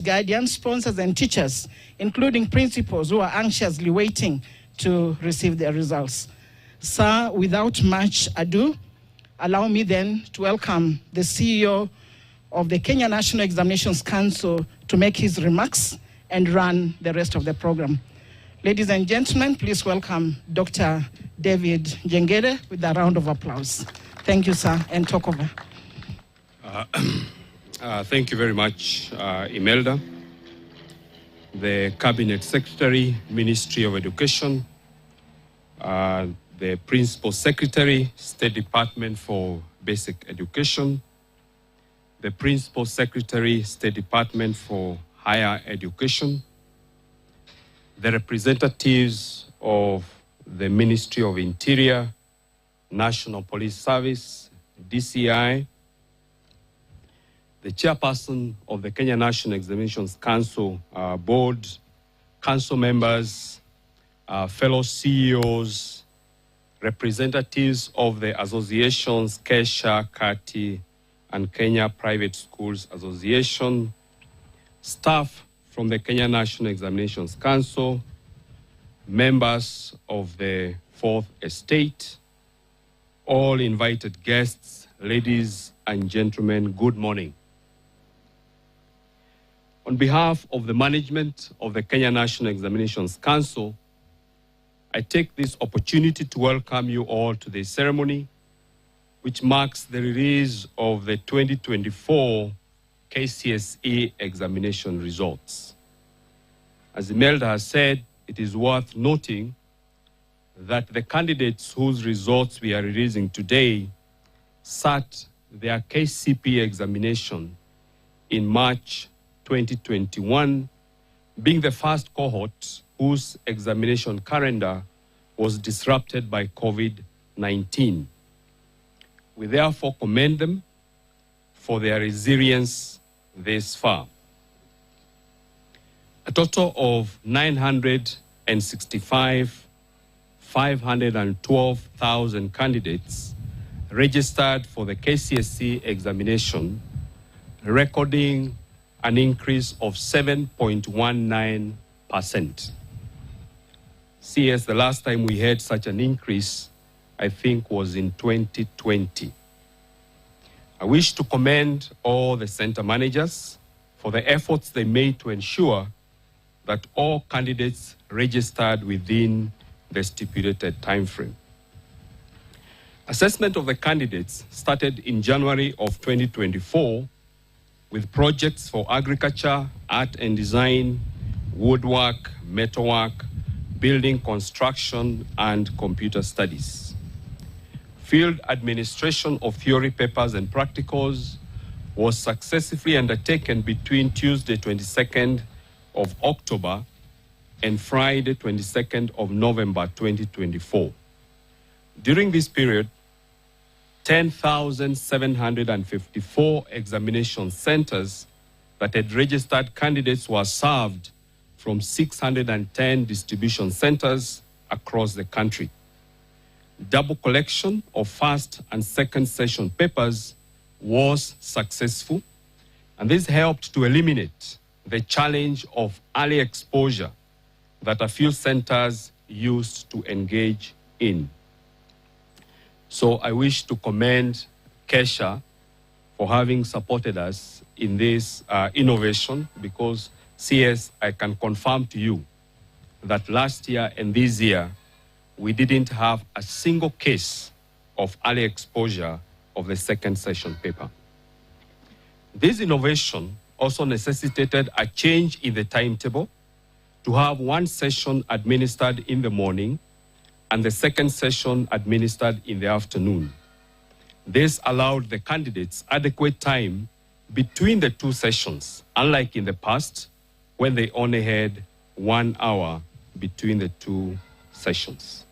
guardians, sponsors, and teachers, including principals who are anxiously waiting to receive their results. Sir, without much ado, allow me then to welcome the CEO of the Kenya National Examinations Council to make his remarks and run the rest of the program. Ladies and gentlemen, please welcome Dr. David Njengere with a round of applause. Thank you, sir, and talk over. Thank you very much, Imelda, the Cabinet Secretary, Ministry of Education, the Principal Secretary, State Department for Basic Education, the Principal Secretary, State Department for Higher Education, the representatives of the Ministry of Interior, National Police Service, DCI, the chairperson of the Kenya National Examinations Council board, council members, fellow CEOs, representatives of the associations KESHA, KATI, and Kenya Private Schools Association, staff from the Kenya National Examinations Council, members of the Fourth Estate, all invited guests, ladies and gentlemen, good morning. On behalf of the management of the Kenya National Examinations Council, I take this opportunity to welcome you all to this ceremony, which marks the release of the 2024 KCSE examination results. As Imelda has said, it is worth noting that the candidates whose results we are releasing today sat their KCPE examination in March 2021, being the first cohort whose examination calendar was disrupted by COVID-19. We therefore commend them for their resilience this far. A total of 512,000 candidates registered for the KCSE examination, recording an increase of 7.19%. CS, the last time we had such an increase, I think, was in 2020. I wish to commend all the center managers for the efforts they made to ensure that all candidates registered within the stipulated timeframe. Assessment of the candidates started in January of 2024 with projects for agriculture, art and design, woodwork, metalwork, building construction, and computer studies. Field administration of theory papers and practicals was successfully undertaken between Tuesday 22nd of October and Friday 22nd of November 2024. During this period, 10,754 examination centers that had registered candidates were served from 610 distribution centers across the country. Double collection of first and second session papers was successful, and this helped to eliminate the challenge of early exposure that a few centers used to engage in. So I wish to commend KESHA for having supported us in this innovation, because CS, I can confirm to you that last year and this year, we didn't have a single case of early exposure of the second session paper. This innovation also necessitated a change in the timetable to have one session administered in the morning and the second session administered in the afternoon. This allowed the candidates adequate time between the two sessions, unlike in the past, when they only had 1 hour between the two sessions.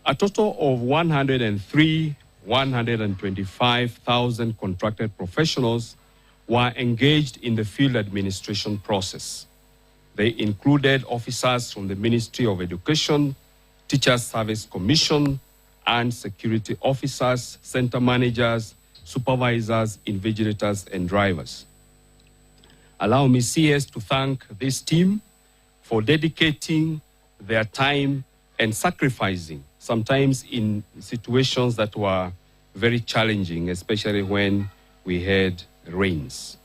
A total of 125,000 contracted professionals were engaged in the field administration process. They included officers from the Ministry of Education, Teachers Service Commission, and security officers, center managers, supervisors, invigilators, and drivers. Allow me, CS, to thank this team for dedicating their time and sacrificing, sometimes in situations that were very challenging, especially when we had rains.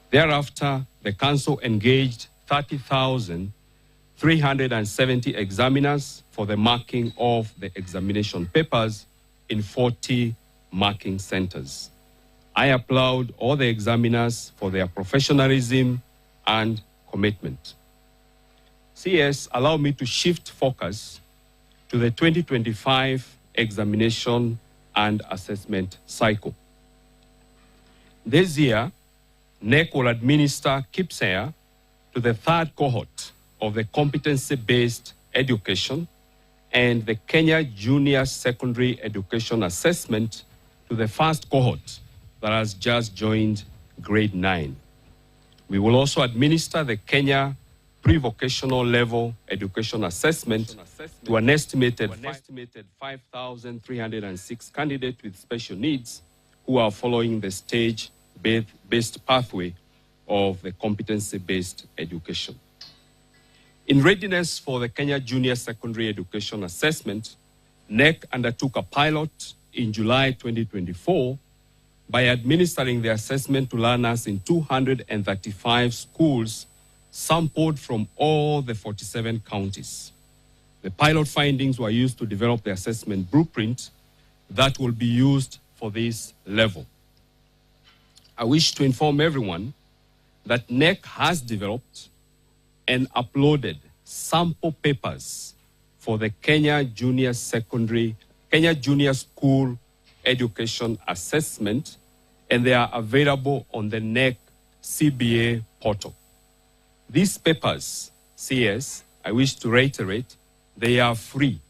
Thereafter, the council engaged 30,370 examiners for the marking of the examination papers in 40 marking centers. I applaud all the examiners for their professionalism and commitment. CS, allow me to shift focus to the 2025 examination and assessment cycle. This year, NEC will administer KCSE to the third cohort of the competency-based education and the Kenya Junior Secondary Education Assessment to the first cohort that has just joined grade 9. We will also administer the Kenya Pre-Vocational Level Education Assessment to an estimated 5,306 candidates with special needs who are following the stage-based pathway of the competency-based education. In readiness for the Kenya Junior Secondary Education Assessment, NEC undertook a pilot in July 2024 by administering the assessment to learners in 235 schools sampled from all the 47 counties. The pilot findings were used to develop the assessment blueprint that will be used for this level. I wish to inform everyone that NEC has developed and uploaded sample papers for the Kenya Junior School Education Assessment, and they are available on the NEC CBA portal. These papers, CS, I wish to reiterate, they are free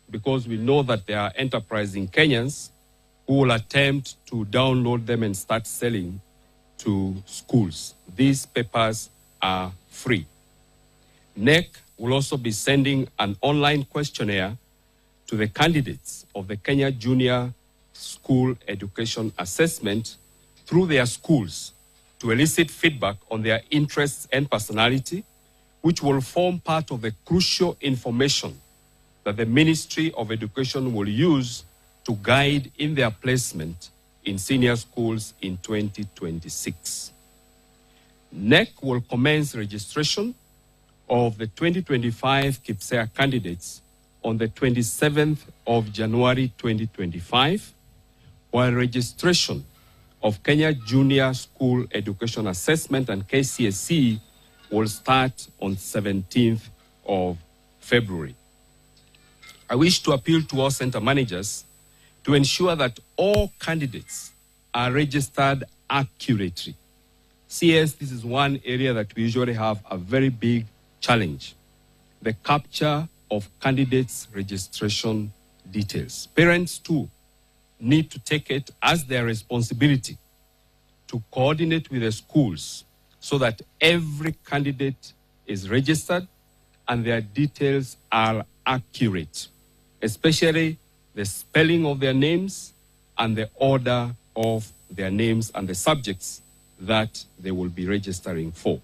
because we know that there are enterprising Kenyans who will attempt to download them and start selling to schools. These papers are free. NEC will also be sending an online questionnaire to the candidates of the Kenya Junior School Education Assessment through their schools to elicit feedback on their interests and personality, which will form part of the crucial information that the Ministry of Education will use to guide in their placement in senior schools in 2026. NEC will commence registration of the 2025 KCSE candidates on the 27th of January 2025, while registration of Kenya Junior School Education Assessment and KCSE will start on 17th of February. I wish to appeal to all center managers to ensure that all candidates are registered accurately. CS, this is one area that we usually have a very big challenge: the capture of candidates' registration details. Parents too need to take it as their responsibility to coordinate with the schools so that every candidate is registered and their details are accurate, especially the spelling of their names and the order of their names and the subjects that they will be registering for.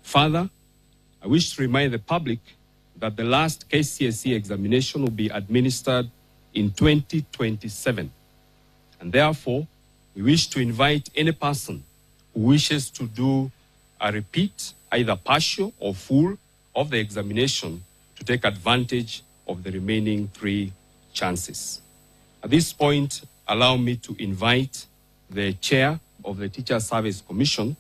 Further, I wish to remind the public that the last KCSE examination will be administered in 2027. And therefore, we wish to invite any person who wishes to do a repeat, either partial or full, of the examination to take advantage of the remaining 3 chances. At this point, allow me to invite the chair of the Teacher Service Commission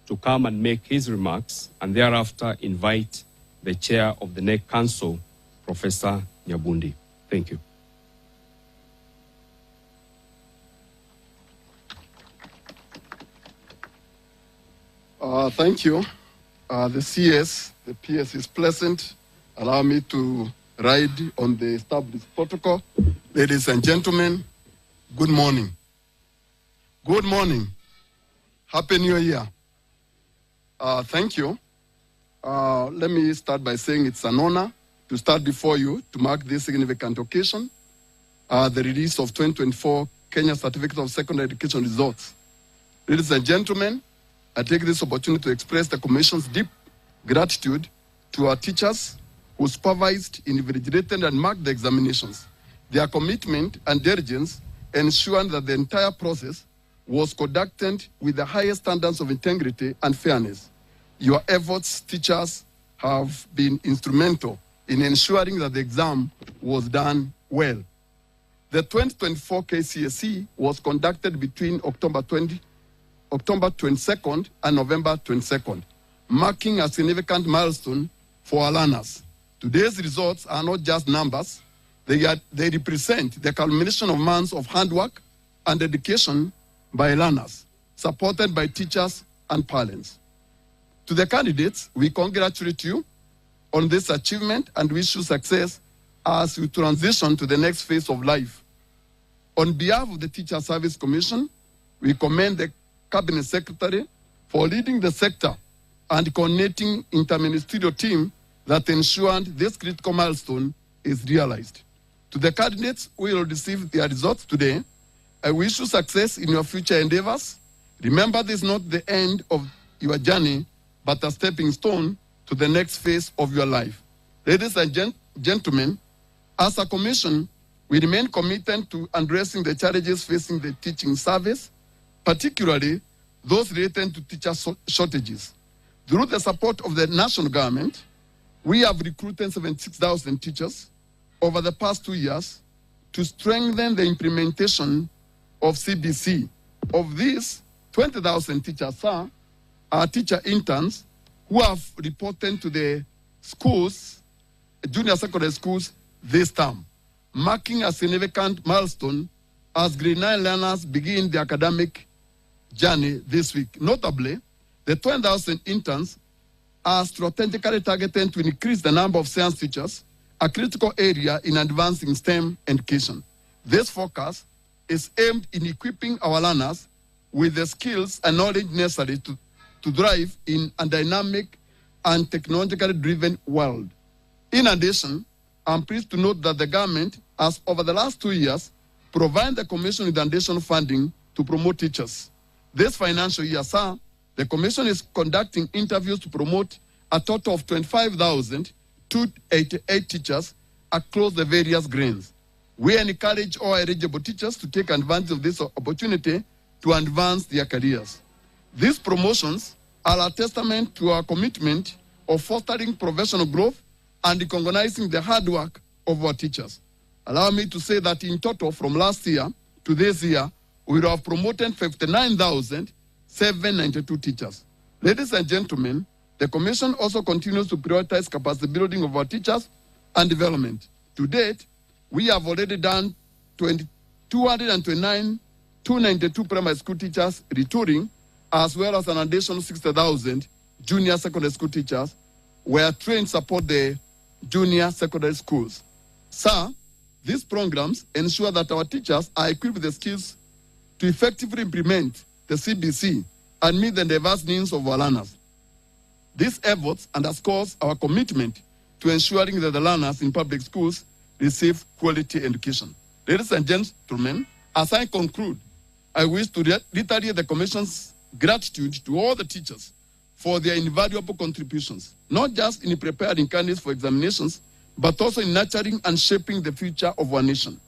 to come and make his remarks, and thereafter invite the chair of the NEC Council, Professor Nyabundi. Thank you. Thank you. The CS, the PS is present. Allow me to ride on the established protocol. Ladies and gentlemen, good morning. Good morning. Happy New Year. Thank you. Let me start by saying it's an honor to start before you to mark this significant occasion, the release of 2024 Kenya Certificate of Secondary Education results. Ladies and gentlemen, I take this opportunity to express the Commission's deep gratitude to our teachers who supervised, invigilated, and marked the examinations. Their commitment and diligence ensured that the entire process was conducted with the highest standards of integrity and fairness. Your efforts, teachers, have been instrumental in ensuring that the exam was done well. The 2024 KCSE was conducted between October 22nd and November 22nd, marking a significant milestone for our learners. Today's results are not just numbers, they represent the culmination of months of hard work and dedication by learners, supported by teachers and parents. To the candidates, we congratulate you on this achievement and wish you success as you transition to the next phase of life. On behalf of the Teacher Service Commission, we commend the Cabinet Secretary for leading the sector and coordinating interministerial team that ensured this critical milestone is realized. To the candidates who will receive their results today, I wish you success in your future endeavors. Remember, this is not the end of your journey, but a stepping stone to the next phase of your life. Ladies and gentlemen, as a commission, we remain committed to addressing the challenges facing the teaching service, particularly those related to teacher shortages. Through the support of the national government, we have recruited 76,000 teachers over the past 2 years to strengthen the implementation of CBC. Of these, 20,000 teachers are teacher interns who have reported to the schools, junior secondary schools, this term, marking a significant milestone as grade 9 learners begin their academic journey this week. Notably, the 20,000 interns are strategically targeted to increase the number of science teachers, a critical area in advancing STEM education. This focus is aimed in equipping our learners with the skills and knowledge necessary to thrive in a dynamic and technologically driven world. In addition, I'm pleased to note that the government has, over the last 2 years, provided the Commission with additional funding to promote teachers. This financial year, sir, the Commission is conducting interviews to promote a total of 25,288 teachers across the various grades. We encourage all eligible teachers to take advantage of this opportunity to advance their careers. These promotions are a testament to our commitment of fostering professional growth and recognizing the hard work of our teachers. Allow me to say that in total, from last year to this year, we have promoted 59,792 teachers. Ladies and gentlemen, the Commission also continues to prioritize capacity building of our teachers and development. To date, we have already done 292 primary school teachers retouring, as well as an additional 60,000 junior secondary school teachers were trained to support the junior secondary schools. Sir, these programs ensure that our teachers are equipped with the skills to effectively implement the CBC and meet the diverse needs of our learners. These efforts underscores our commitment to ensuring that the learners in public schools receive quality education. Ladies and gentlemen, as I conclude, I wish to reiterate the Commission's gratitude to all the teachers for their invaluable contributions, not just in preparing candidates for examinations, but also in nurturing and shaping the future of our nation.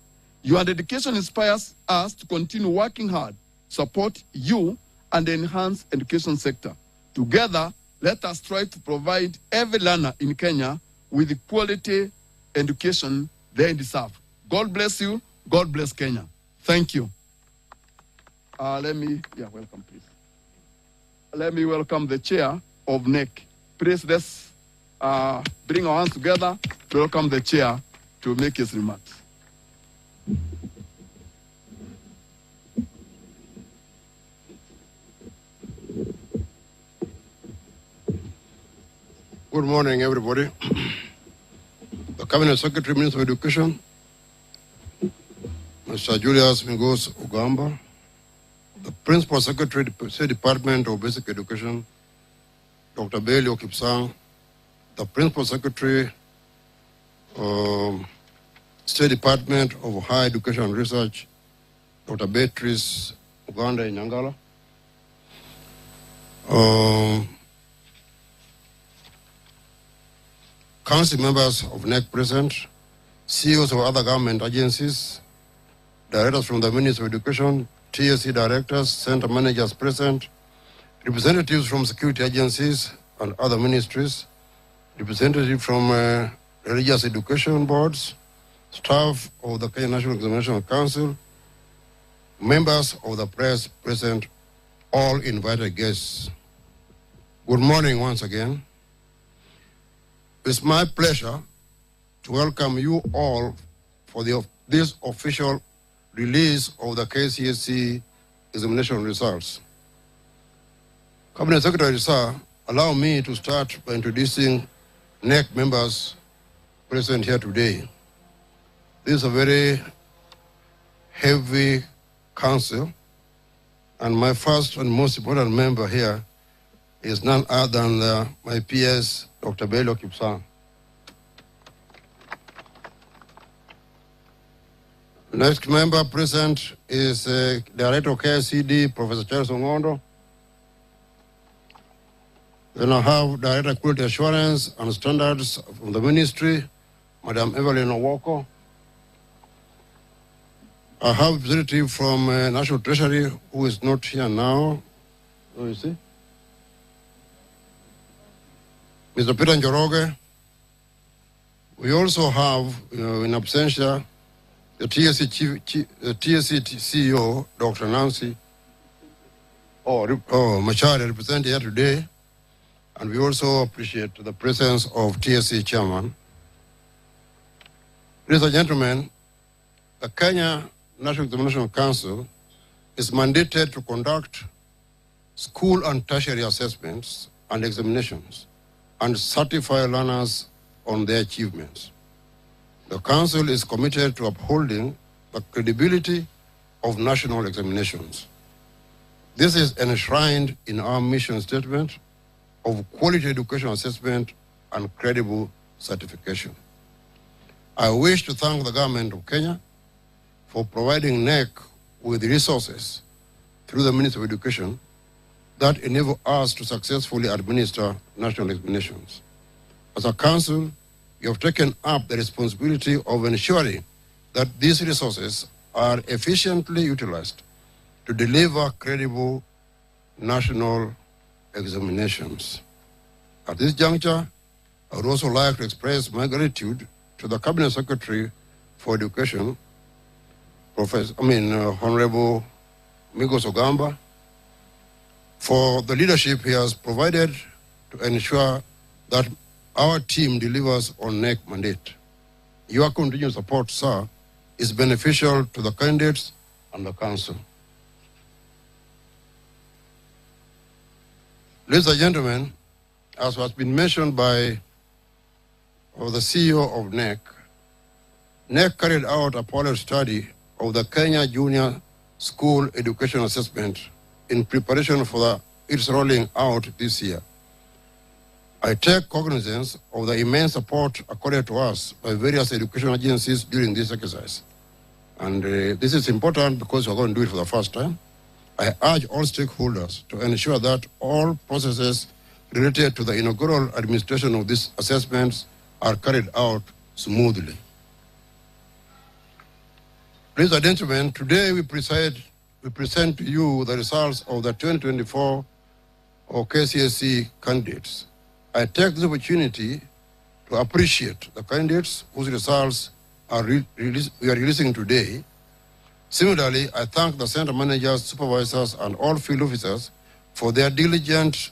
Your dedication inspires us to continue working hard, support you, and enhance the education sector. Together, let us strive to provide every learner in Kenya with the quality education they deserve. God bless you. God bless Kenya. Thank you. Welcome, please. Let me welcome the chair of NEC. Please, let's bring our hands together to welcome the chair to make his remarks. Good morning, everybody. The Cabinet Secretary, Minister of Education, Mr. Julius Mingos Ugamba, the Principal Secretary, State Department of Basic Education, Dr. Bailey Okipsang, the Principal Secretary, State Department of Higher Education and Research, Dr. Beatrice Uganda Inyangala, Council members of NEC present, CEOs of other government agencies, directors from the Ministry of Education, TSC directors, center managers present, representatives from security agencies and other ministries, representatives from religious education boards, staff of the Kenya National Examination Council, members of the press present, all invited guests. Good morning once again. It's my pleasure to welcome you all for this official release of the KCSE examination results. Cabinet Secretary, sir, allow me to start by introducing NEC members present here today. This is a very heavy council, and my first and most important member here is none other than my PS, Dr. Bello Kipsang. Next member present is Director of KCSE, Professor Charles Ongondo. Then I have Director of Quality Assurance and Standards from the Ministry, Madam Evelyn Owoko. I have a representative from National Treasury who is not here now. Where is he? Mr. Peter Njoroge. We also have, in absentia, the TSC CEO, Dr. Nancy Machari, represented here today. And we also appreciate the presence of TSC Chairman. Ladies and gentlemen, the Kenya National Examination Council is mandated to conduct school and tertiary assessments and examinations and certify learners on their achievements. The Council is committed to upholding the credibility of national examinations. This is enshrined in our mission statement of quality education assessment and credible certification. I wish to thank the government of Kenya for providing NEC with resources through the Ministry of Education that enable us to successfully administer national examinations. As a council, you have taken up the responsibility of ensuring that these resources are efficiently utilized to deliver credible national examinations. At this juncture, I would also like to express my gratitude to the Cabinet Secretary for Education, Honorable Migos Ogamba, for the leadership he has provided to ensure that our team delivers on NEC mandate. Your continued support, sir, is beneficial to the candidates and the council. Ladies and gentlemen, as has been mentioned by the CEO of NEC, NEC carried out a pilot study of the Kenya Junior School Education Assessment in preparation for its rolling out this year. I take cognizance of the immense support accorded to us by various education agencies during this exercise. And this is important because we're going to do it for the first time. I urge all stakeholders to ensure that all processes related to the inaugural administration of these assessments are carried out smoothly. Ladies and gentlemen, today we present to you the results of the 2024 KCSE candidates. I take this opportunity to appreciate the candidates whose results we are releasing today. Similarly, I thank the center managers, supervisors, and all field officers for their diligent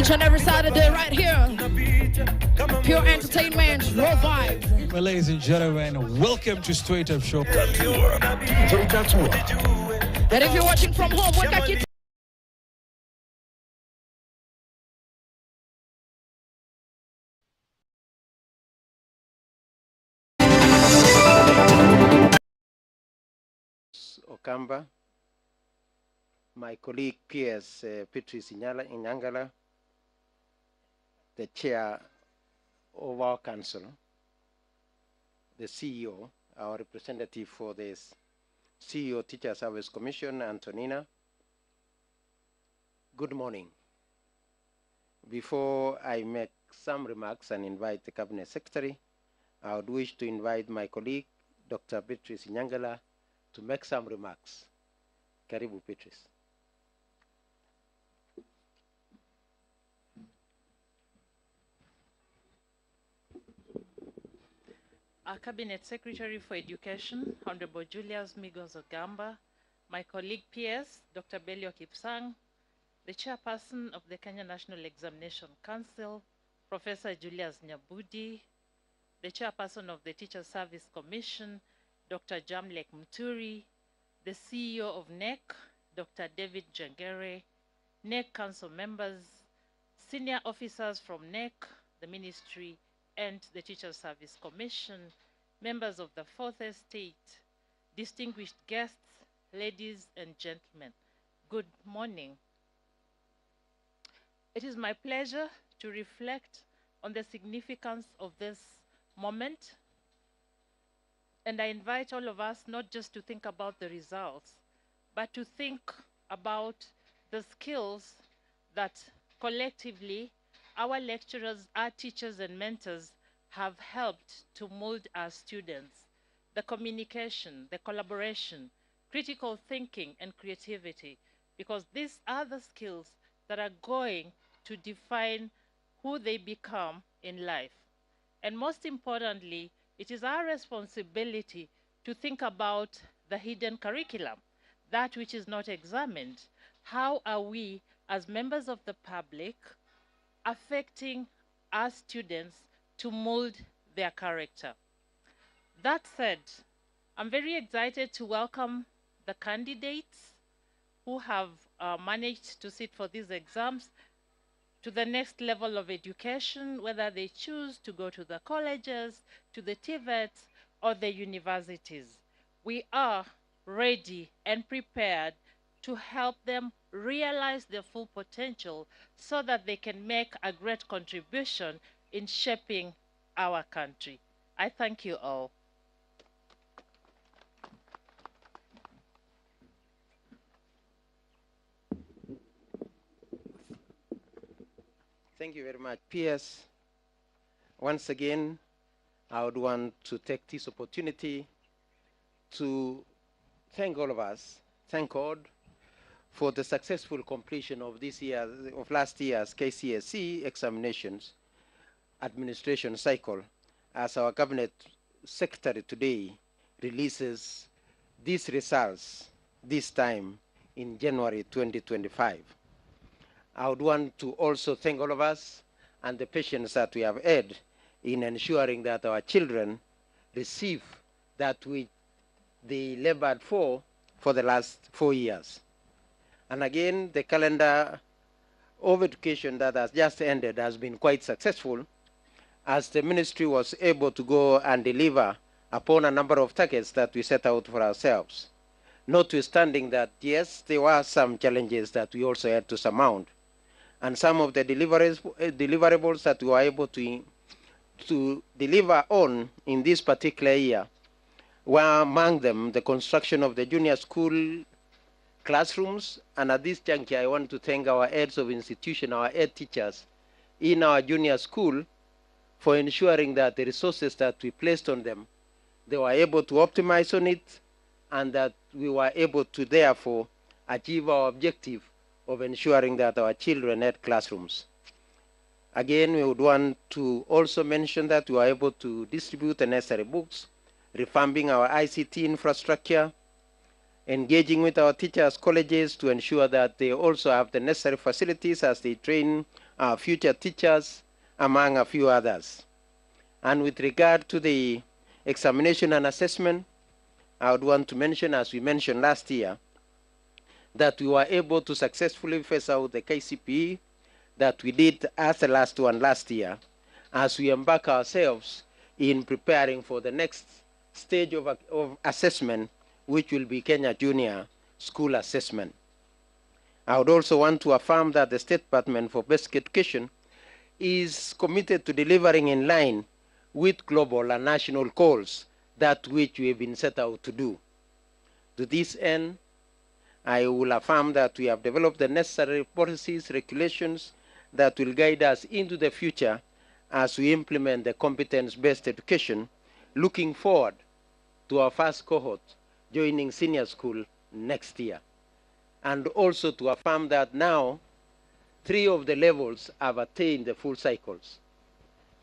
Each and every Saturday right here. Pure entertainment, raw vibe. Well, ladies and gentlemen, welcome to Straight Up Show. And if you're watching from home, what got you? Okamba, my colleague PS Patrice Inyangala, the chair of our council, the CEO, our representative for this CEO Teacher Service Commission, Antonina. Good morning. Before I make some remarks and invite the Cabinet Secretary, I would wish to invite my colleague, Dr. Patrice Inyangala, to make some remarks. Karibu, Patrice. Our Cabinet Secretary for Education, Honorable Julius Migos Ogamba, my colleague PS, Dr. Belio Kipsang, the Chairperson of the Kenya National Examination Council, Professor Julius Nyabudi, the Chairperson of the Teacher Service Commission, Dr. Jamlek Muturi, the CEO of NEC, Dr. David Jangere, NEC Council members, senior officers from NEC, the Ministry, and the Teacher Service Commission, members of the Fourth Estate, distinguished guests, ladies and gentlemen, good morning. It is my pleasure to reflect on the significance of this moment, and I invite all of us not just to think about the results, but to think about the skills that collectively our lecturers, our teachers and mentors have helped to mold our students. The communication, the collaboration, critical thinking and creativity, because these are the skills that are going to define who they become in life. And most importantly, it is our responsibility to think about the hidden curriculum, that which is not examined. How are we, as members of the public, affecting our students to mold their character? That said, I'm very excited to welcome the candidates who have managed to sit for these exams to the next level of education, whether they choose to go to the colleges, to the TVETs, or the universities. We are ready and prepared to help them realize their full potential so that they can make a great contribution in shaping our country. I thank you all. Thank you very much, PS. Once again, I would want to take this opportunity to thank all of us, thank God for the successful completion of last year's KCSE examinations administration cycle, as our Cabinet Secretary today releases these results this time in January 2025. I would want to also thank all of us and the patience that we have had in ensuring that our children receive that which they labored for the last 4 years. And again, the calendar of education that has just ended has been quite successful, as the ministry was able to go and deliver upon a number of targets that we set out for ourselves. Notwithstanding that, yes, there were some challenges that we also had to surmount. And some of the deliverables that we were able to deliver on in this particular year were among them the construction of the junior school classrooms. And at this juncture, I want to thank our heads of institution, our head teachers in our junior school, for ensuring that the resources that we placed on them, they were able to optimize on it, and that we were able to therefore achieve our objective of ensuring that our children had classrooms. Again, we would want to also mention that we were able to distribute the necessary books, revamping our ICT infrastructure, engaging with our teachers' colleges to ensure that they also have the necessary facilities as they train our future teachers, among a few others. And with regard to the examination and assessment, I would want to mention, as we mentioned last year, that we were able to successfully phase out the KCPE that we did as the last one last year, as we embark ourselves in preparing for the next stage of assessment, which will be Kenya Junior School Assessment. I would also want to affirm that the State Department for Basic Education is committed to delivering in line with global and national goals, that which we have been set out to do. To this end, I will affirm that we have developed the necessary policies, regulations that will guide us into the future as we implement the competence-based education, looking forward to our first cohort joining senior school next year. And also to affirm that now 3 of the levels have attained the full cycles.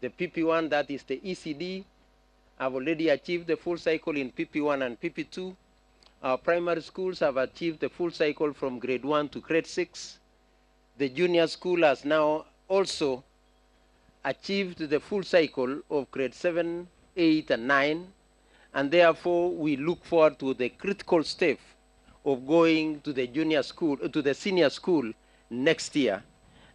The PP1, that is the ECD, have already achieved the full cycle in PP1 and PP2. Our primary schools have achieved the full cycle from grade 1 to grade 6. The junior school has now also achieved the full cycle of grade 7, 8, and 9. And therefore, we look forward to the critical step of going to the junior school, to the senior school next year.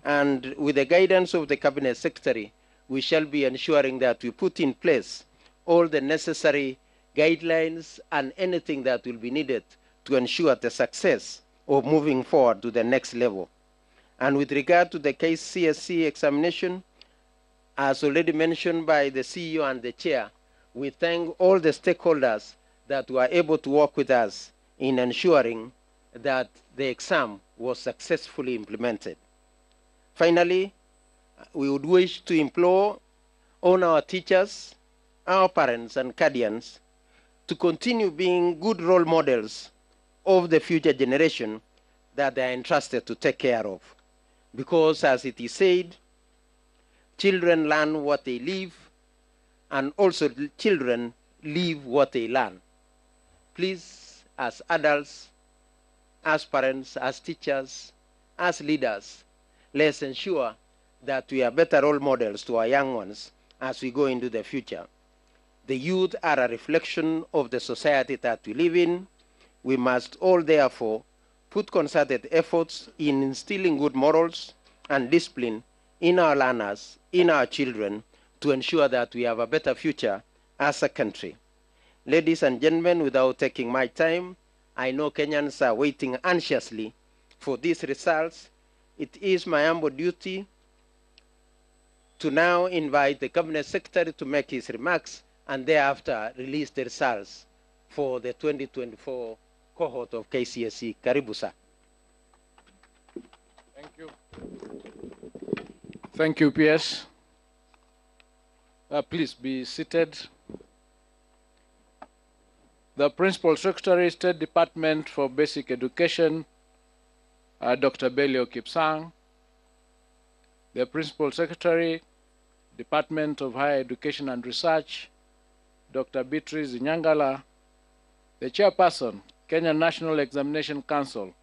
And with the guidance of the Cabinet Secretary, we shall be ensuring that we put in place all the necessary guidelines and anything that will be needed to ensure the success of moving forward to the next level. And with regard to the KCSE examination, as already mentioned by the CEO and the Chair, we thank all the stakeholders that were able to work with us in ensuring that the exam was successfully implemented. Finally, we would wish to implore on our teachers, our parents and guardians to continue being good role models of the future generation that they are entrusted to take care of. Because as it is said, children learn what they live, and also children live what they learn. Please, as adults, as parents, as teachers, as leaders, let's ensure that we are better role models to our young ones as we go into the future. The youth are a reflection of the society that we live in. We must all therefore put concerted efforts in instilling good morals and discipline in our learners, in our children, to ensure that we have a better future as a country. Ladies and gentlemen, without taking my time, I know Kenyans are waiting anxiously for these results. It is my humble duty to now invite the Cabinet Secretary to make his remarks and thereafter release the results for the 2024 cohort of KCSE. Karibu, sir. Thank you. Thank you, PS. Please be seated. The Principal Secretary, State Department for Basic Education, Dr. Belio Kipsang. The Principal Secretary, Department of Higher Education and Research, Dr. Beatrice Nyangala. The Chairperson, Kenya National Examination Council,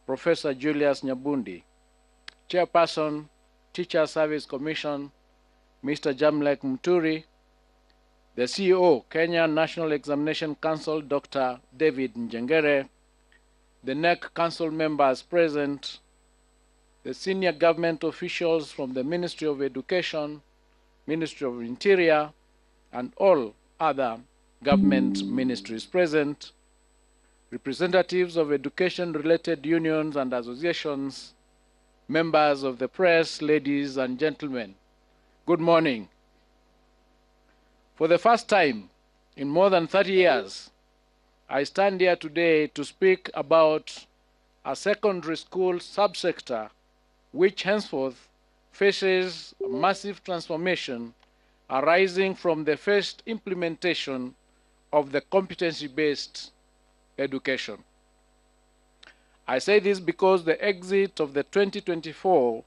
Professor Julius Nyabundi. Chairperson, Teacher Service Commission, Mr. Jamlek Muturi. The CEO, Kenya National Examination Council, Dr. David Njengere. The NEC Council members present, the senior government officials from the Ministry of Education, Ministry of Interior, and all other government ministries present, representatives of education-related unions and associations, members of the press, ladies and gentlemen, good morning. For the first time in more than 30 years, I stand here today to speak about a secondary school subsector which henceforth faces a massive transformation arising from the first implementation of the competency-based education. I say this because the exit of the 2024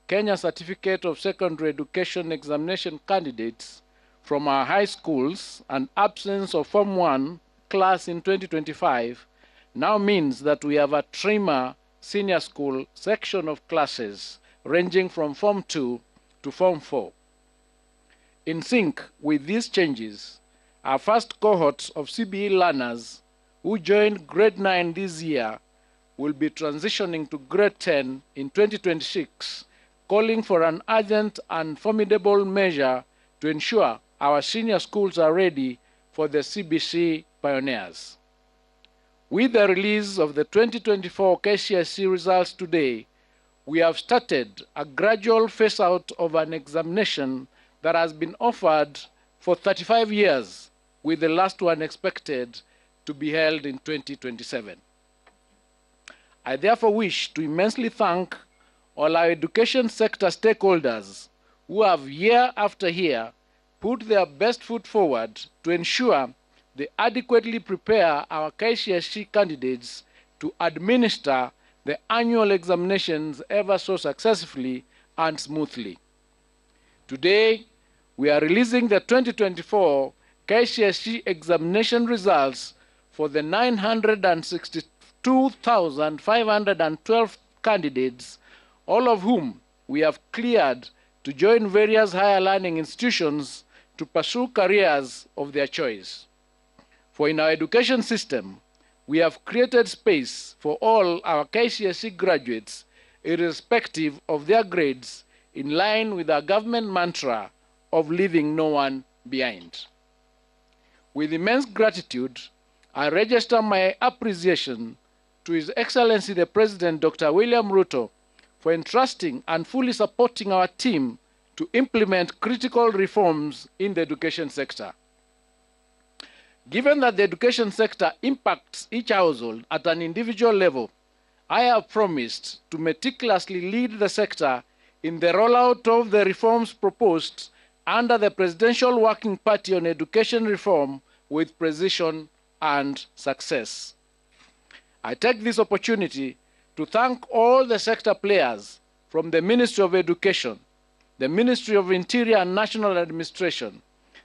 Kenya Certificate of Secondary Education examination candidates from our high schools and absence of Form 1 class in 2025 now means that we have a trimmer senior school section of classes ranging from Form 2 to Form 4. In sync with these changes, our first cohort of CBE learners who joined grade 9 this year will be transitioning to grade 10 in 2026, calling for an urgent and formidable measure to ensure our senior schools are ready for the CBC pioneers. With the release of the 2024 KCSE results today, we have started a gradual phase-out of an examination that has been offered for 35 years, with the last one expected to be held in 2027. I therefore wish to immensely thank all our education sector stakeholders who have year after year put their best foot forward to ensure they adequately prepare our KCSE candidates to administer the annual examinations ever so successfully and smoothly. Today, we are releasing the 2024 KCSE examination results for the 962,512 candidates, all of whom we have cleared to join various higher learning institutions to pursue careers of their choice. For in our education system, we have created space for all our KCSE graduates, irrespective of their grades, in line with our government mantra of leaving no one behind. With immense gratitude, I register my appreciation to His Excellency the President, Dr. William Ruto, for entrusting and fully supporting our team to implement critical reforms in the education sector. Given that the education sector impacts each household at an individual level, I have promised to meticulously lead the sector in the rollout of the reforms proposed under the Presidential Working Party on Education Reform with precision and success. I take this opportunity to thank all the sector players from the Ministry of Education, the Ministry of Interior and National Administration,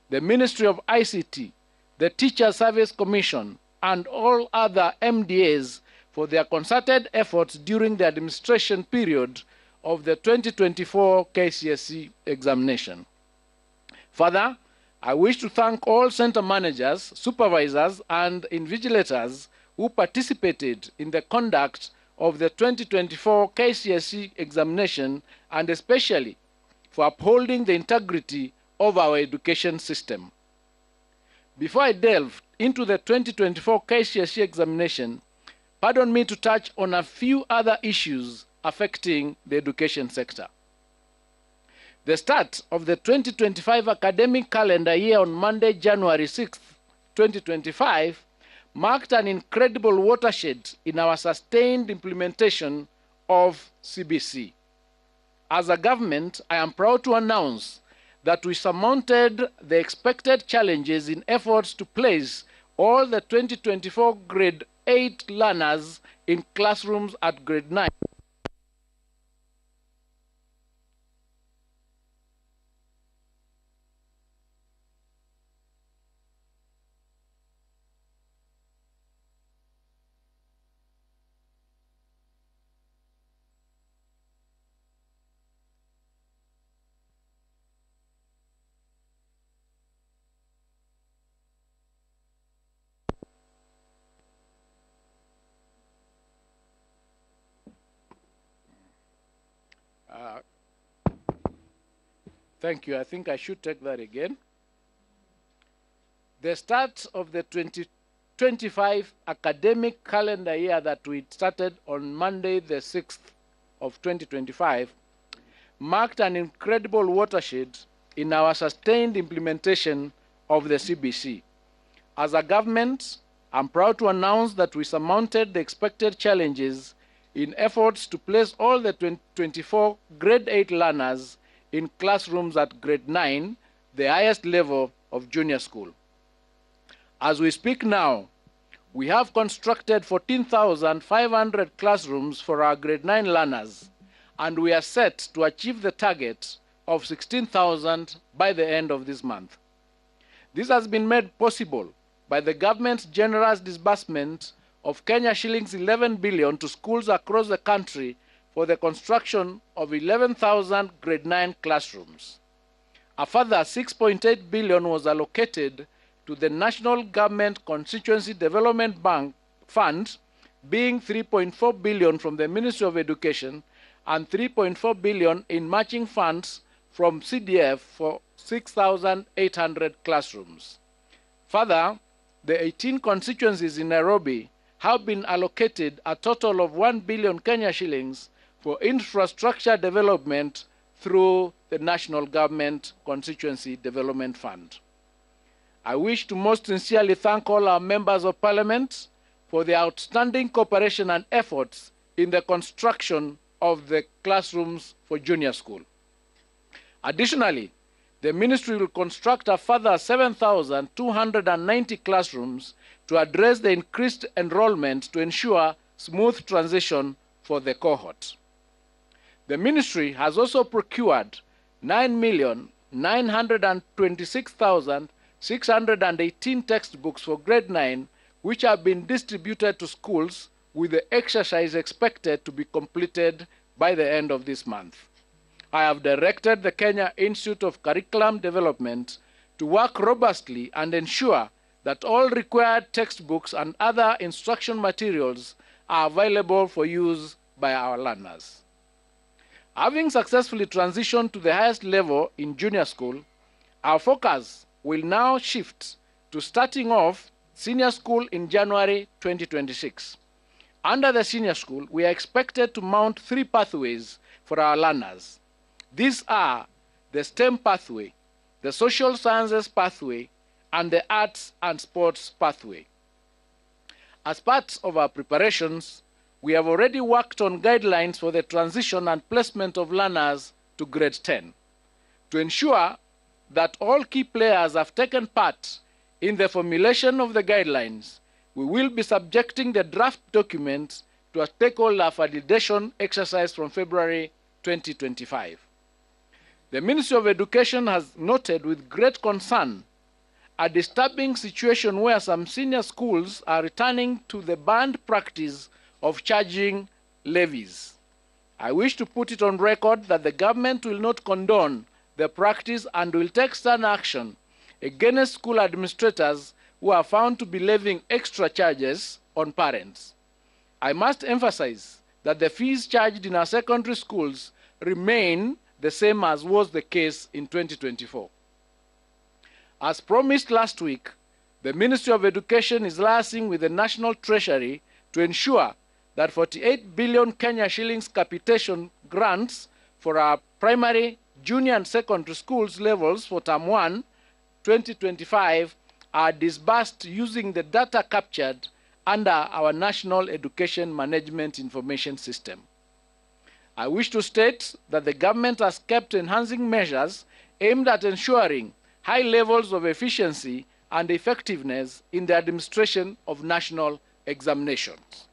the Ministry of ICT, the Teacher Service Commission, and all other MDAs for their concerted efforts during the administration period of the 2024 KCSE examination. Further, I wish to thank all center managers, supervisors, and invigilators who participated in the conduct of the 2024 KCSE examination, and especially for upholding the integrity of our education system. Before I delve into the 2024 KCSE examination, pardon me to touch on a few other issues affecting the education sector. The start of the 2025 academic calendar year on Monday, January 6, 2025, marked an incredible watershed in our sustained implementation of CBC. As a government, I am proud to announce that we surmounted the expected challenges in efforts to place all the 2024 grade 8 learners in classrooms at grade 9. Thank you. I think I should take that again. The start of the 2025 academic calendar year that we started on Monday, the 6th of 2025, marked an incredible watershed in our sustained implementation of the CBC. As a government, I'm proud to announce that we surmounted the expected challenges in efforts to place all the 2024 grade 8 learners in classrooms at grade 9, the highest level of junior school. As we speak now, we have constructed 14,500 classrooms for our grade 9 learners, and we are set to achieve the target of 16,000 by the end of this month. This has been made possible by the government's generous disbursement of Kenya shillings 11 billion to schools across the country for the construction of 11,000 grade 9 classrooms. A further 6.8 billion was allocated to the National Government Constituency Development Bank Fund, being 3.4 billion from the Ministry of Education and 3.4 billion in matching funds from CDF for 6,800 classrooms. Further, the 18 constituencies in Nairobi have been allocated a total of 1 billion Kenya shillings for infrastructure development through the National Government Constituency Development Fund. I wish to most sincerely thank all our members of Parliament for their outstanding cooperation and efforts in the construction of the classrooms for junior school. Additionally, the Ministry will construct a further 7,290 classrooms to address the increased enrollment to ensure smooth transition for the cohort. The Ministry has also procured 9,926,618 textbooks for grade 9, which have been distributed to schools, with the exercise expected to be completed by the end of this month. I have directed the Kenya Institute of Curriculum Development to work robustly and ensure that all required textbooks and other instruction materials are available for use by our learners. Having successfully transitioned to the highest level in junior school, our focus will now shift to starting off senior school in January 2026. Under the senior school, we are expected to mount 3 pathways for our learners. These are the STEM pathway, the social sciences pathway, and the arts and sports pathway. As part of our preparations, we have already worked on guidelines for the transition and placement of learners to grade 10. To ensure that all key players have taken part in the formulation of the guidelines, we will be subjecting the draft document to a stakeholder validation exercise from February 2025. The Ministry of Education has noted with great concern a disturbing situation where some senior schools are returning to the banned practice of charging levies. I wish to put it on record that the government will not condone the practice and will take stern action against school administrators who are found to be levying extra charges on parents. I must emphasize that the fees charged in our secondary schools remain the same as was the case in 2024. As promised last week, the Ministry of Education is liaising with the National Treasury to ensure that 48 billion Kenya shillings capitation grants for our primary, junior and secondary schools levels for Term 1, 2025 are disbursed using the data captured under our National Education Management Information System. I wish to state that the government has kept enhancing measures aimed at ensuring high levels of efficiency and effectiveness in the administration of national examinations.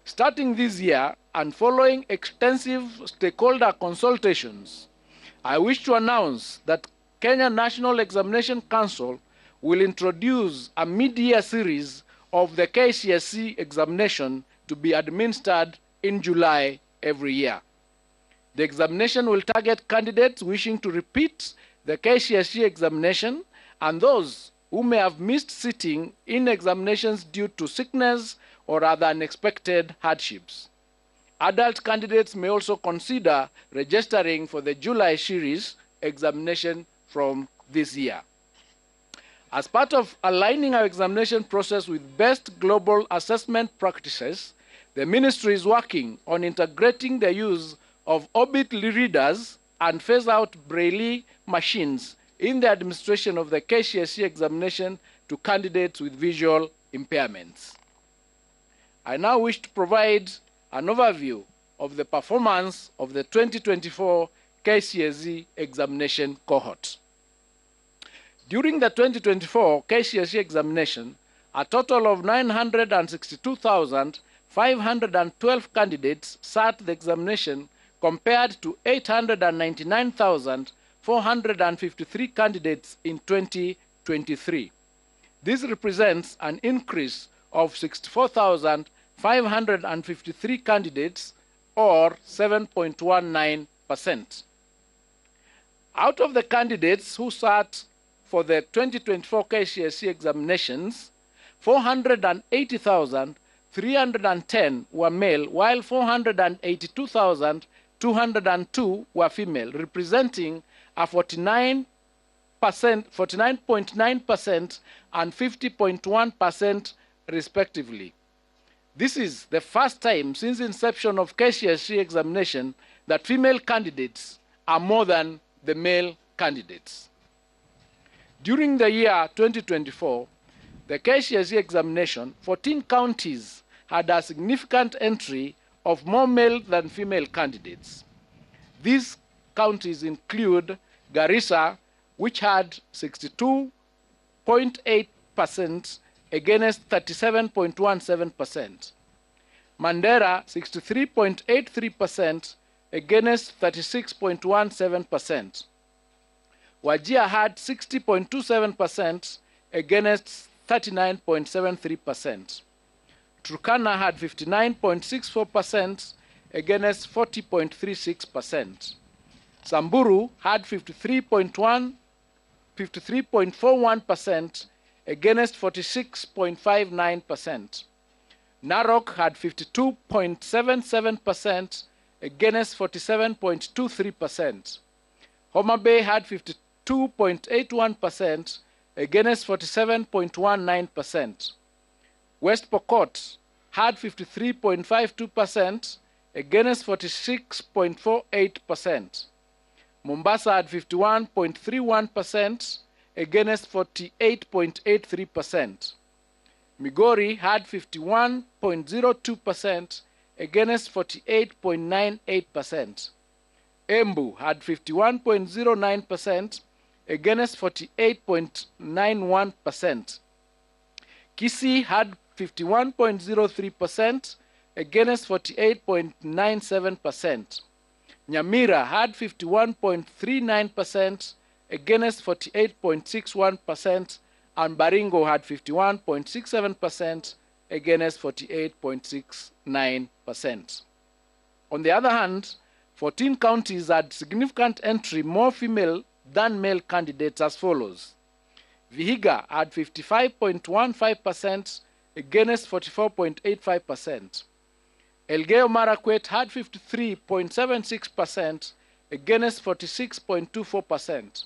Starting this year and following extensive stakeholder consultations, I wish to announce that Kenya National Examination Council will introduce a mid-year series of the KCSE examination to be administered in July every year. The examination will target candidates wishing to repeat the KCSE examination and those who may have missed sitting in examinations due to sickness or other unexpected hardships. Adult candidates may also consider registering for the July series examination from this year. As part of aligning our examination process with best global assessment practices, the Ministry is working on integrating the use of Orbit readers and phase out Braille machines in the administration of the KCSE examination to candidates with visual impairments. I now wish to provide an overview of the performance of the 2024 KCSE examination cohort. During the 2024 KCSE examination, a total of 962,512 candidates sat the examination compared to 899,453 candidates in 2023. This represents an increase of 64,553 candidates or 7.19%. Out of the candidates who sat for the 2024 KCSE examinations, 480,310 were male, while 482,202 were female, representing a 49.9% and 50.1% respectively. This is the first time since inception of KCSE examination that female candidates are more than the male candidates. During the year 2024, the KCSE examination, 14 counties had a significant entry of more male than female candidates. These counties include Garissa, which had 62.8% against 37.17%. Mandera, 63.83% against 36.17%. Wajir had 60.27% against 39.73%. Turkana had 59.64% against 40.36%. Samburu had 53.41% against 46.59%. Narok had 52.77% against 47.23%. Homa Bay had 52.81% against 47.19%. West Pokot had 53.52% against 46.48%. Mombasa had 51.31% against 48.83%. Migori had 51.02% against 48.98%. Embu had 51.09% against 48.91%. Kisii had 51.03% against 48.97%. Nyamira had 51.39% against 48.61%, and Baringo had 51.67% against 48.69%. On the other hand, 14 counties had significant entry more female than male candidates as follows. Vihiga had 55.15% against 44.85%. Elgeyo Marakwet had 53.76% against 46.24%.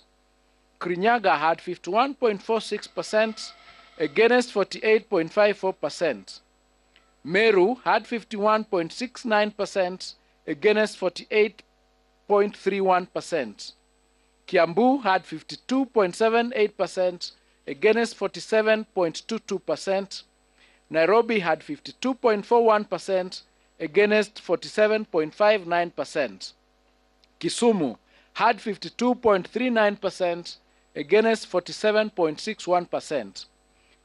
Kirinyaga had 51.46% against 48.54%. Meru had 51.69% against 48.31%. Kiambu had 52.78% against 47.22%. Nairobi had 52.41% against 47.59%. Kisumu had 52.39% against 47.61%.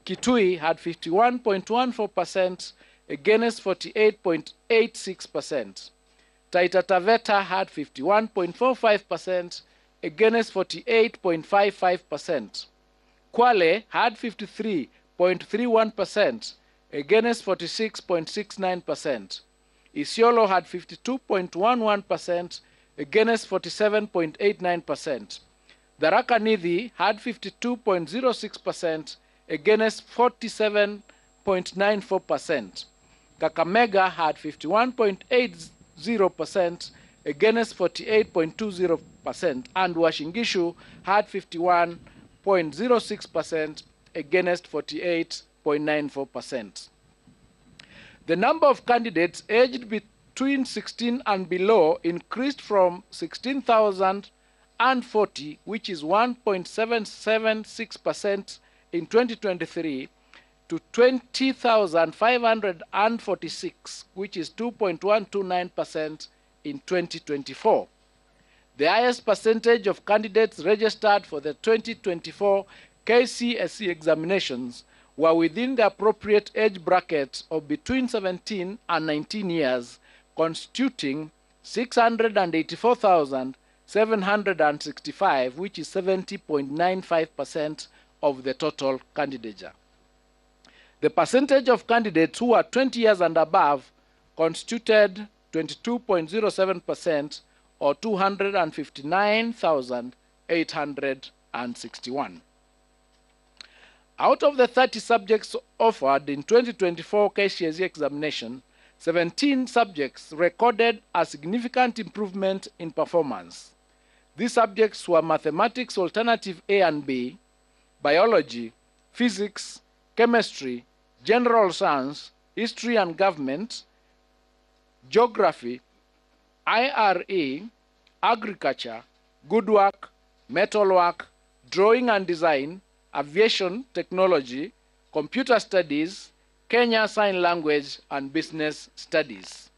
Kitui had 51.14% against 48.86%. Taita Taveta had 51.45% against 48.55%. Kwale had 53.31% against 46.69%. Isiolo had 52.11% against 47.89%. Tharaka Nithi had 52.06% against 47.94%. Kakamega had 51.80% against 48.20%, and Uasin Gishu had 51.06% against 48.94%. The number of candidates aged between 16 and below increased from 16,040, which is 1.776% in 2023, to 20,546, which is 2.129% in 2024. The highest percentage of candidates registered for the 2024 KCSE examinations were within the appropriate age bracket of between 17 and 19 years, constituting 684,765, which is 70.95% of the total candidature. The percentage of candidates who are 20 years and above constituted 22.07%, or 259,861. Out of the 30 subjects offered in 2024 KCSE examination, 17 subjects recorded a significant improvement in performance. These subjects were mathematics alternative A and B, biology, physics, chemistry, general science, history and government, geography, IRE, agriculture, woodwork, metalwork, drawing and design, aviation technology, computer studies, Kenya Sign Language, and business studies.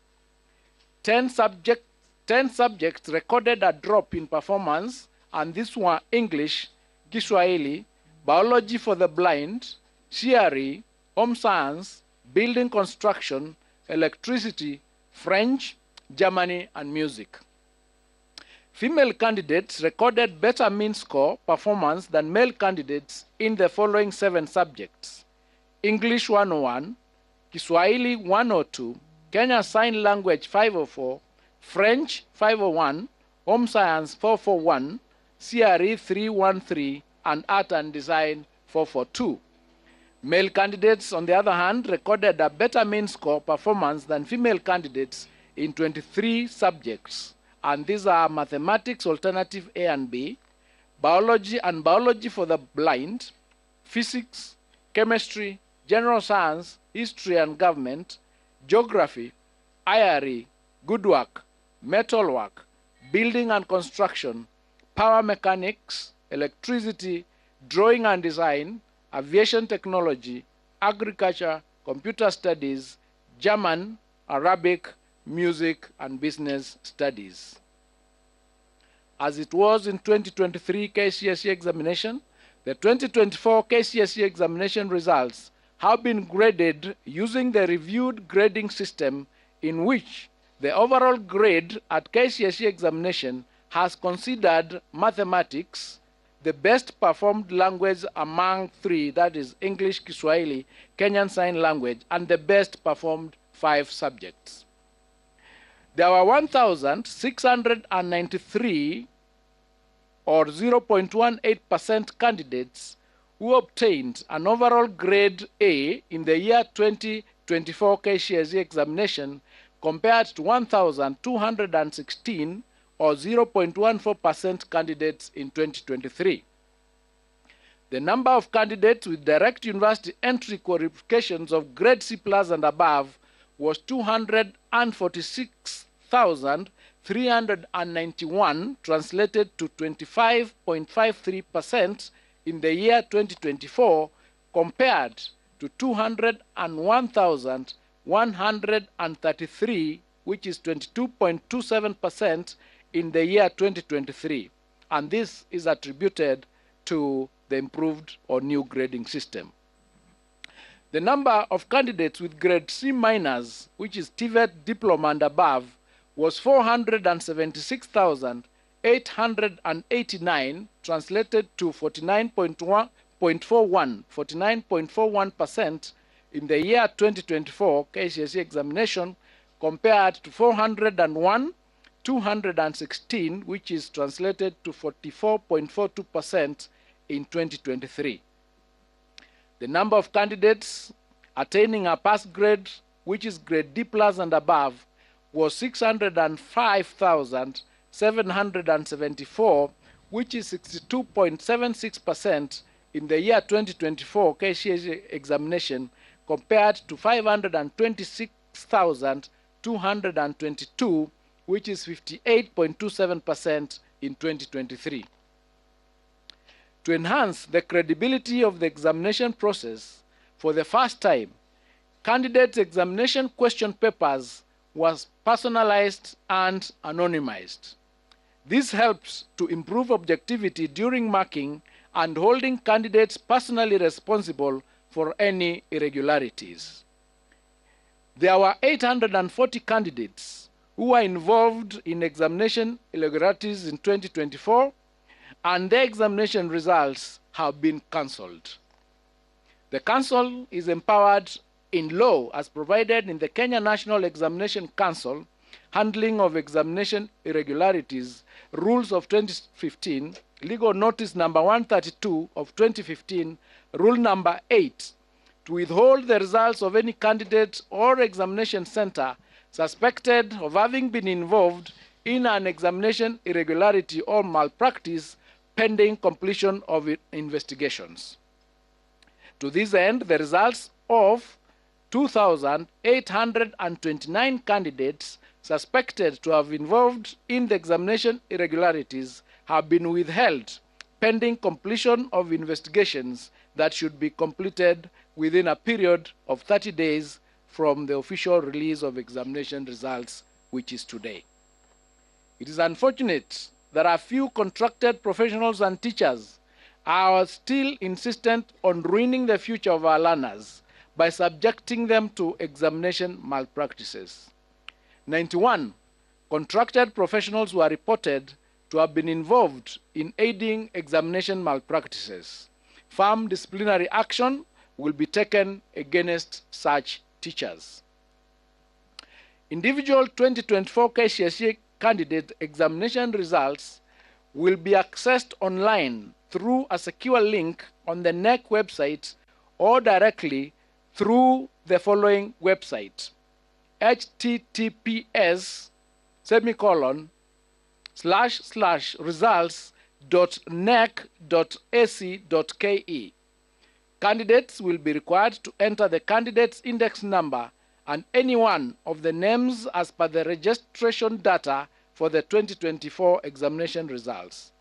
10 subjects recorded a drop in performance, and these were English, Kiswahili, biology for the blind, CRE, home science, building construction, electricity, French, Germany, and music. Female candidates recorded better mean score performance than male candidates in the following 7 subjects: English 101, Kiswahili 102, Kenya Sign Language 504, French 501, Home Science 441, CRE 313, and Art and Design 442. Male candidates, on the other hand, recorded a better mean score performance than female candidates in 23 subjects, and these are mathematics alternative A and B, biology and biology for the blind, physics, chemistry, general science, history and government, geography, IRE, woodwork, metalwork, building and construction, power mechanics, electricity, drawing and design, aviation technology, agriculture, computer studies, German, Arabic, music, and business studies. As it was in 2023 KCSE examination, the 2024 KCSE examination results have been graded using the reviewed grading system, in which the overall grade at KCSE examination has considered mathematics the best performed language among 3, that is English, Kiswahili, Kenyan Sign Language, and the best performed 5 subjects. There were 1,693, or 0.18% candidates who obtained an overall grade A in the year 2024 KCSE examination, compared to 1,216, or 0.14% candidates in 2023. The number of candidates with direct university entry qualifications of grade C+ and above was 246,391, translated to 25.53% in the year 2024, compared to 201,133, which is 22.27% in the year 2023. And this is attributed to the improved or new grading system. The number of candidates with grade C-, which is TVET diploma and above, was 476,889, translated to 49.41% in the year 2024 KCSE examination, compared to 401,216, which is translated to 44.42% in 2023. The number of candidates attaining a pass grade, which is grade D+ and above, was 605,774, which is 62.76% in the year 2024 KCSE examination, compared to 526,222, which is 58.27% in 2023. To enhance the credibility of the examination process, for the first time, candidates' examination question papers was personalized and anonymized. This helps to improve objectivity during marking and holding candidates personally responsible for any irregularities. There were 840 candidates who were involved in examination irregularities in 2024, and their examination results have been cancelled. The Council is empowered in law as provided in the Kenya National Examination Council Handling of Examination Irregularities, Rules of 2015, Legal Notice number 132 of 2015, Rule number 8, to withhold the results of any candidate or examination center suspected of having been involved in an examination irregularity or malpractice pending completion of investigations. To this end, the results of 2,829 candidates suspected to have involved in the examination irregularities have been withheld pending completion of investigations that should be completed within a period of 30 days from the official release of examination results, which is today. It is unfortunate that a few contracted professionals and teachers are still insistent on ruining the future of our learners by subjecting them to examination malpractices. 91 contracted professionals were reported to have been involved in aiding examination malpractices. Firm disciplinary action will be taken against such teachers. Individual 2024 KCSE candidate examination results will be accessed online through a secure link on the NEC website or directly through the following website: https://results.nec.ac.ke. Candidates will be required to enter the candidate's index number and any one of the names as per the registration data for the 2024 examination results.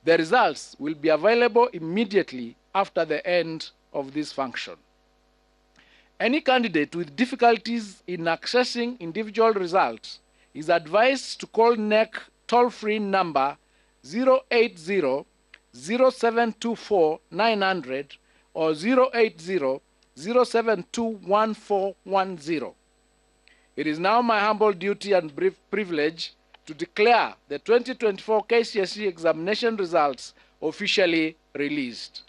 The results will be available immediately after the end of this function. Any candidate with difficulties in accessing individual results is advised to call NEC toll-free number 080-0724-900 or 080-072-1410. It is now my humble duty and privilege to declare the 2024 KCSE examination results officially released.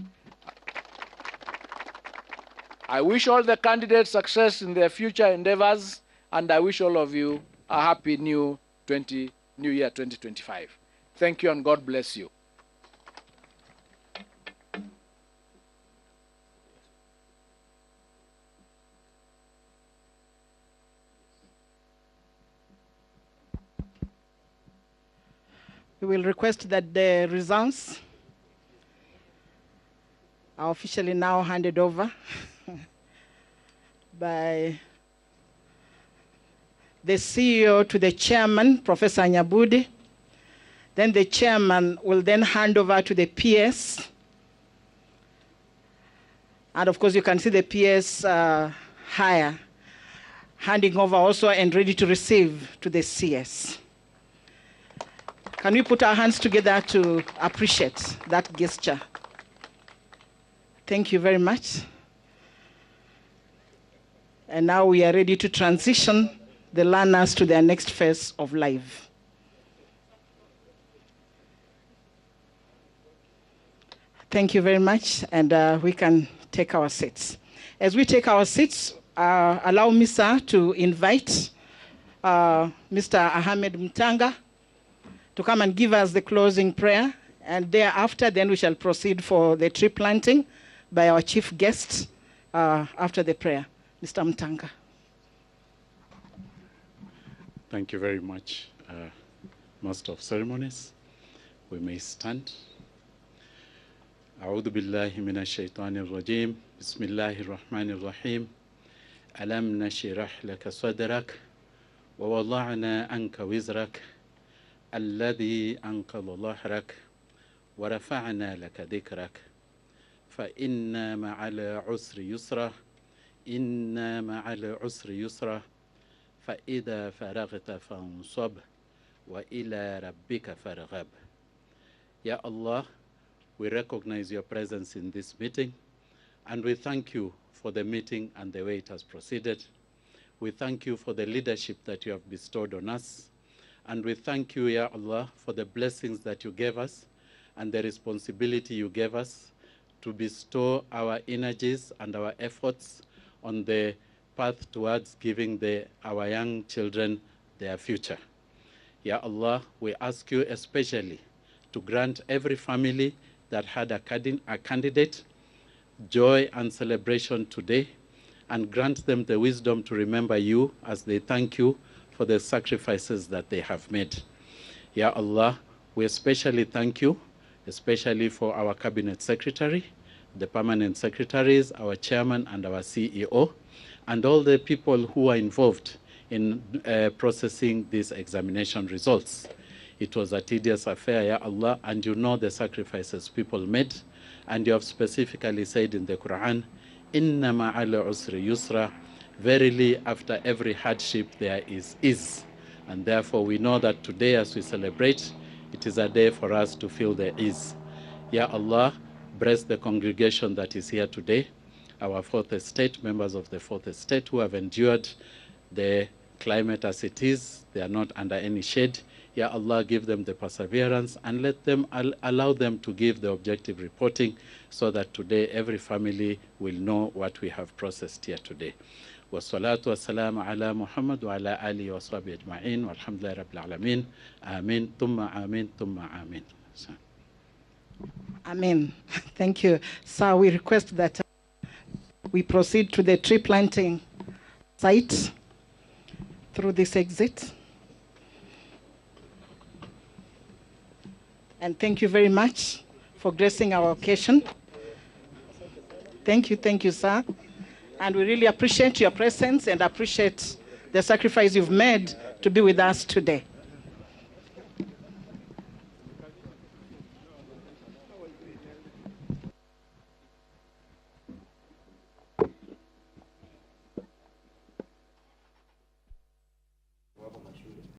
I wish all the candidates success in their future endeavors, and I wish all of you a happy new year 2025. Thank you and God bless you. We will request that the results are officially now handed over by the CEO to the chairman, Professor Nyabudi. Then the chairman will then hand over to the PS. And of course, you can see the PS higher, handing over also and ready to receive to the CS. Can we put our hands together to appreciate that gesture? Thank you very much. And now we are ready to transition the learners to their next phase of life. Thank you very much, and we can take our seats. As we take our seats, allow me, sir, to invite Mr. Ahmed Mtanga to come and give us the closing prayer, and thereafter, then we shall proceed for the tree planting by our chief guest after the prayer. Mr. Mtanga. Thank you very much, Master of Ceremonies. We may stand. أعوذ بالله من الشيطان الرجيم بسم الله الرحمن الرحيم ألم نشرح لك صدرك ووضعنا عنك وزرك الذي أنقض ظهرك ورفعنا لك ذكرك فإن مع العسر يسرا إن مع العسر يسرا فإذا فرغت فانصب وإلى ربك فارغب. Ya Allah, we recognize your presence in this meeting, and we thank you for the meeting and the way it has proceeded. We thank you for the leadership that you have bestowed on us, and we thank you, Ya Allah, for the blessings that you gave us and the responsibility you gave us to bestow our energies and our efforts on the path towards giving our young children their future. Ya Allah, we ask you especially to grant every family that had a candidate joy and celebration today, and grant them the wisdom to remember you as they thank you for the sacrifices that they have made. Ya Allah, we especially thank you, especially for our cabinet secretary, the permanent secretaries, our chairman and our CEO, and all the people who are involved in processing these examination results. It was a tedious affair, Ya Allah, and you know the sacrifices people made, and you have specifically said in the Quran, Inna ma'ala usri yusra, verily after every hardship there is ease. And therefore we know that today as we celebrate, it is a day for us to feel the ease. Ya Allah, bless the congregation that is here today, our fourth estate, members of the fourth estate who have endured the climate as it is. They are not under any shade. Ya Allah, give them the perseverance and let them allow them to give the objective reporting so that today every family will know what we have processed here today. Wassalatu wassalamu ala Muhammad wa ala alihi wa sahbihi ajma'in walhamdulillahi rabbil alamin. Amin, thumma amin, thumma amin. Amen. Thank you. Sir, we request that we proceed to the tree planting site through this exit. And thank you very much for gracing our occasion. Thank you, sir. And we really appreciate your presence and appreciate the sacrifice you've made to be with us today.